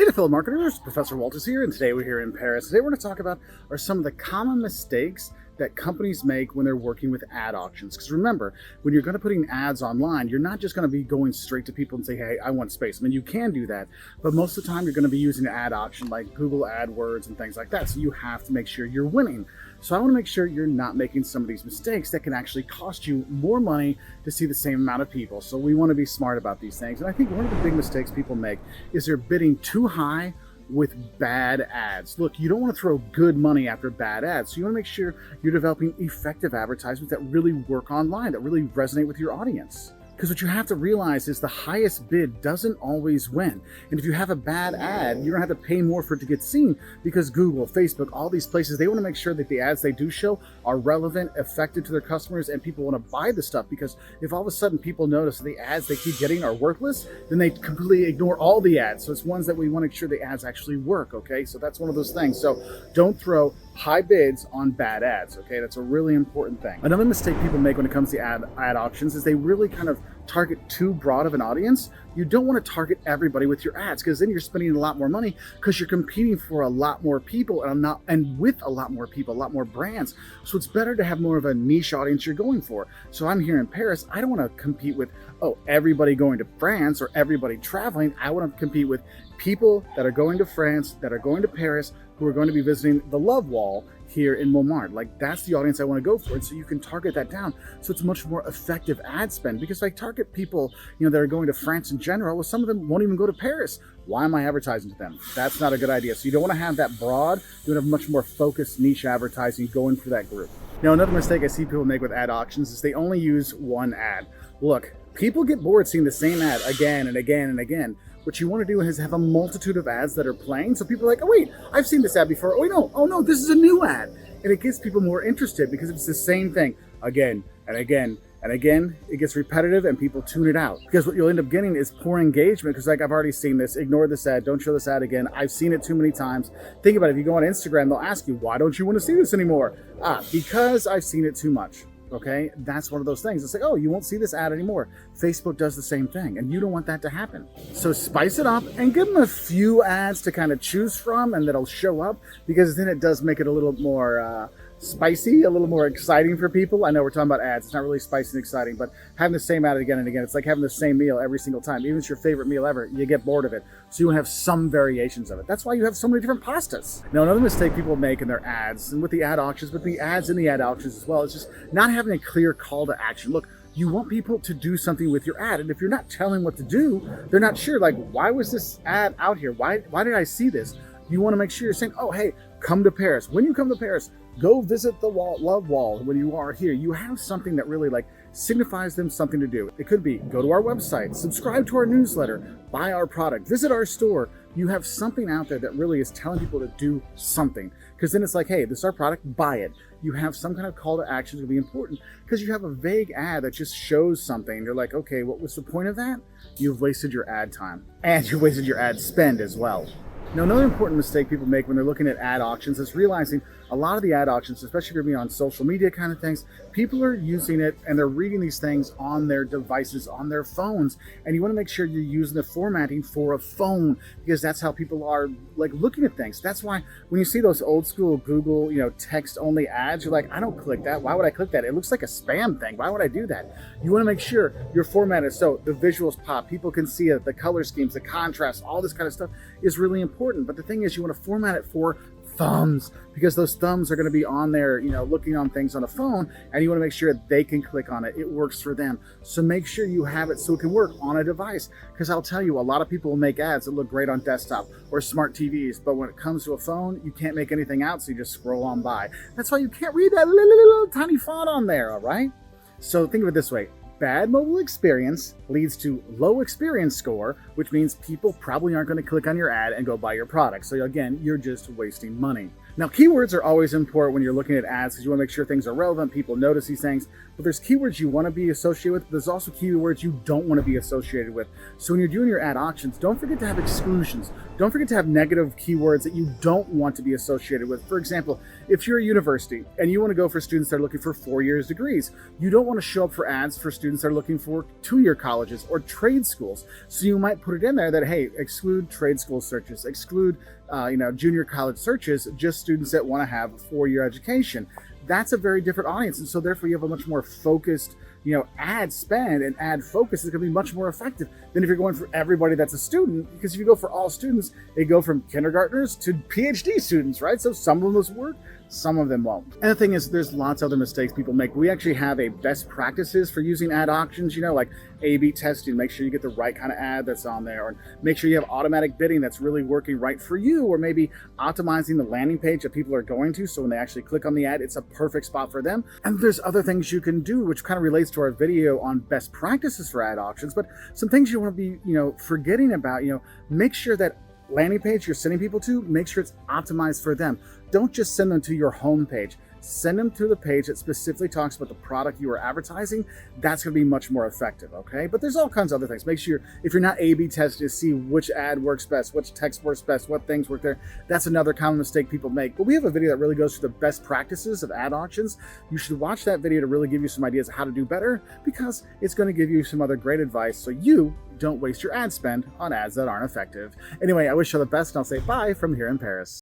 Hey, fellow marketers, Professor Walters here, and today we're here in Paris. Today we're going to talk about are some of the common mistakes that companies make when they're working with ad auctions. Because remember, when you're going to putting ads online, you're not just going to be going straight to people and say, hey, I want space. I mean, you can do that, but most of the time you're going to be using an ad auction like Google AdWords and things like that. So you have to make sure you're winning. So I want to make sure you're not making some of these mistakes that can actually cost you more money to see the same amount of people. So we want to be smart about these things. And I think one of the big mistakes people make is they're bidding too high with bad ads. Look, you don't want to throw good money after bad ads. So you want to make sure you're developing effective advertisements that really work online, that really resonate with your audience. Because what you have to realize is the highest bid doesn't always win. And if you have a bad ad, you're gonna have to pay more for it to get seen, because Google, Facebook, all these places, they wanna make sure that the ads they do show are relevant, effective to their customers, and people wanna buy the stuff. Because if all of a sudden people notice that the ads they keep getting are worthless, then they completely ignore all the ads. So it's ones that we wanna make sure the ads actually work, okay? So that's one of those things. So don't throw high bids on bad ads, okay? That's a really important thing. Another mistake people make when it comes to ad auctions is they really kind of target too broad of an audience. You don't want to target everybody with your ads, because then you're spending a lot more money because you're competing for a lot more people and with a lot more people, a lot more brands. So it's better to have more of a niche audience you're going for. So I'm here in Paris. I don't want to compete with, everybody going to France or everybody traveling. I want to compete with people that are going to France, that are going to Paris, who are going to be visiting the Love Wall here in Montmartre. Like, that's the audience I want to go for. And so you can target that down. So it's a much more effective ad spend, because if I target people, that are going to France in general, well, some of them won't even go to Paris. Why am I advertising to them? That's not a good idea. So you don't want to have that broad. You want to have much more focused niche advertising going for that group. Now, another mistake I see people make with ad auctions is they only use one ad. Look, people get bored seeing the same ad again and again and again. What you want to do is have a multitude of ads that are playing. So people are like, oh wait, I've seen this ad before. Oh no, this is a new ad. And it gets people more interested, because it's the same thing again and again and again. It gets repetitive and people tune it out, because what you'll end up getting is poor engagement. Because like, I've already seen this, ignore this ad, don't show this ad again. I've seen it too many times. Think about it. If you go on Instagram, they'll ask you, why don't you want to see this anymore? Because I've seen it too much. Okay, that's one of those things. It's like, oh, you won't see this ad anymore. Facebook does the same thing, and you don't want that to happen. So spice it up and give them a few ads to kind of choose from, and that'll show up, because then it does make it a little more spicy, a little more exciting for people. I know we're talking about ads. It's not really spicy and exciting, but having the same ad again and again, it's like having the same meal every single time. Even if it's your favorite meal ever, you get bored of it. So you want to have some variations of it. That's why you have so many different pastas. Now, another mistake people make in their ads, and with the ad auctions, but the ads in the ad auctions as well, is just not having a clear call to action. Look, you want people to do something with your ad, and if you're not telling what to do, they're not sure. Like, why was this ad out here? Why did I see this? You want to make sure you're saying, oh, hey, come to Paris. When you come to Paris, go visit the Love Wall. When you are here, you have something that really signifies them something to do. It could be go to our website, subscribe to our newsletter, buy our product, visit our store. You have something out there that really is telling people to do something, because then it's like, hey, this is our product, buy it. You have some kind of call to action to be important, because you have a vague ad that just shows something. You're like, okay, what was the point of that? You've wasted your ad time, and you wasted your ad spend as well. Now, another important mistake people make when they're looking at ad auctions is realizing a lot of the ad auctions, especially if you're being on social media kind of things, people are using it and they're reading these things on their devices, on their phones. And you want to make sure you're using the formatting for a phone, because that's how people are looking at things. That's why when you see those old school Google, text only ads, you're like, I don't click that. Why would I click that? It looks like a spam thing. Why would I do that? You want to make sure you're formatted so the visuals pop, people can see it, the color schemes, the contrast, all this kind of stuff is really important. But the thing is, you want to format it for thumbs, because those thumbs are going to be on there, looking on things on a phone, and you want to make sure they can click on it. It works for them. So make sure you have it so it can work on a device, because I'll tell you, a lot of people will make ads that look great on desktop or smart TVs, but when it comes to a phone, you can't make anything out, so you just scroll on by. That's why you can't read that little tiny font on there, all right? So think of it this way. Bad mobile experience leads to low experience score, which means people probably aren't going to click on your ad and go buy your product. So again, you're just wasting money. Now, keywords are always important when you're looking at ads because you want to make sure things are relevant, people notice these things. But there's keywords you want to be associated with. There's also keywords you don't want to be associated with. So when you're doing your ad auctions, don't forget to have exclusions. Don't forget to have negative keywords that you don't want to be associated with. For example, if you're a university and you want to go for students that are looking for 4 years degrees, you don't want to show up for ads for students that are looking for 2-year colleges or trade schools. So you might put it in there that, hey, exclude trade school searches, exclude junior college searches, just students that want to have a 4-year education. That's a very different audience. And so therefore you have a much more focused, ad spend, and ad focus is going to be much more effective than if you're going for everybody that's a student. Because if you go for all students, they go from kindergartners to PhD students, right? So some of them work, some of them won't. And the thing is, there's lots of other mistakes people make. We actually have a best practices for using ad auctions, like A/B testing, make sure you get the right kind of ad that's on there, or make sure you have automatic bidding that's really working right for you, or maybe optimizing the landing page that people are going to, so when they actually click on the ad, it's a perfect spot for them. And there's other things you can do, which kind of relates to our video on best practices for ad auctions, but some things you want to be, forgetting about, make sure that landing page you're sending people to, make sure it's optimized for them. Don't just send them to your home page. Send them to the page that specifically talks about the product you are advertising. That's going to be much more effective, okay? But there's all kinds of other things. Make sure, if you're not A/B testing to see which ad works best, which text works best, what things work there, that's another common mistake people make. But we have a video that really goes through the best practices of ad auctions. You should watch that video to really give you some ideas of how to do better, because it's going to give you some other great advice so you don't waste your ad spend on ads that aren't effective. Anyway, I wish you all the best, and I'll say bye from here in Paris.